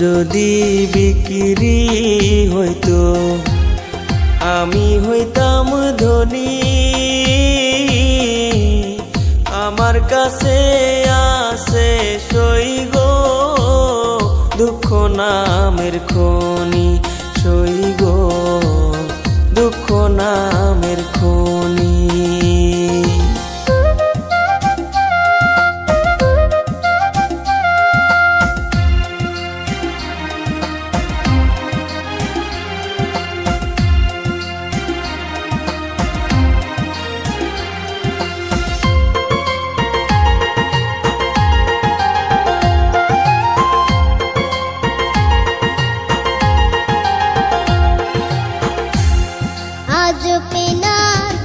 যদি বিক্রি হইতো আমি হইতাম ধনী। আমার কাছে আছে সই গো দুঃখ নামের খনি, সই গো দুঃখ নামের খনি। আজ পেনা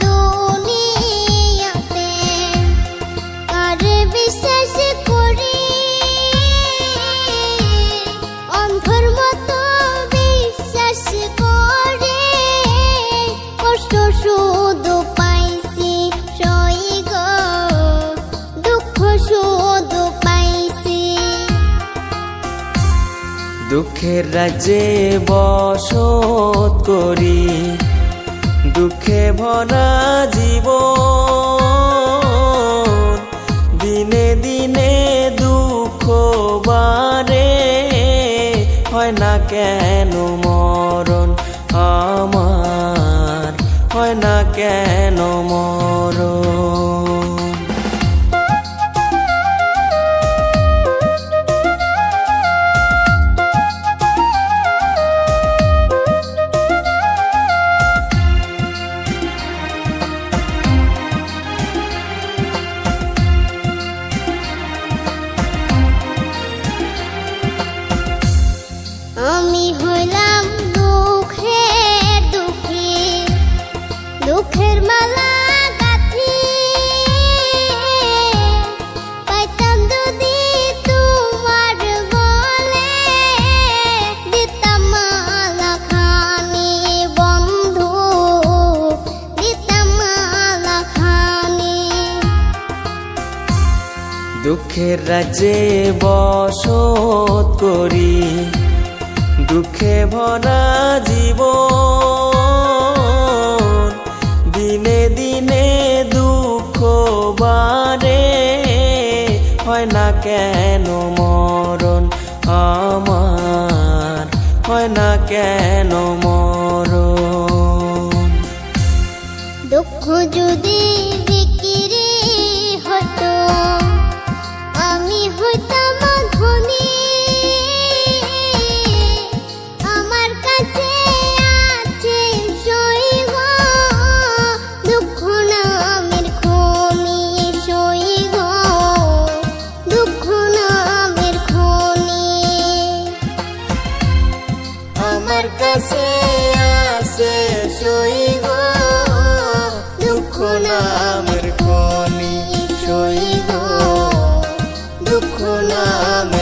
দুনিয়াতে কারে বিশ্বাস করি, অন্ধর মতো বিশ্বাস করে কষ্ট শুধু পাইছি সই গো দুঃখ শুধু পাইছি। দুঃখের রাজ্যে বসত করি, দুঃখে ভরা জীবন, দিনে দিনে দুঃখ বাড়ে, হয় না কেন মরণ আমার, হয় না কেন মরণ। আমি হইলাম দুঃখের দুঃখী, দুঃখের মালা গাঁথি, পাইতাম যদি তোমার গলে দিতাম মালা খানি বন্ধু, দিতাম মালা খানি। দুঃখের রাজ্যে বসত করি, দুঃখে ভরা জীবন, দিনে দিনে দুঃখ বাড়ে, হয় না কেন মরণ আমার, হয় না কেন মরণ। দুঃখ যদি বিক্রি হতো আমি হইতাম ধনী। আমার কাছে আছে সই গো দুঃখ নামের খনি, সই গো দুঃখ নামের খনি। আমার কাছে আছে সই গো দুঃখ নামের খনি, সই গো দুঃখ নামের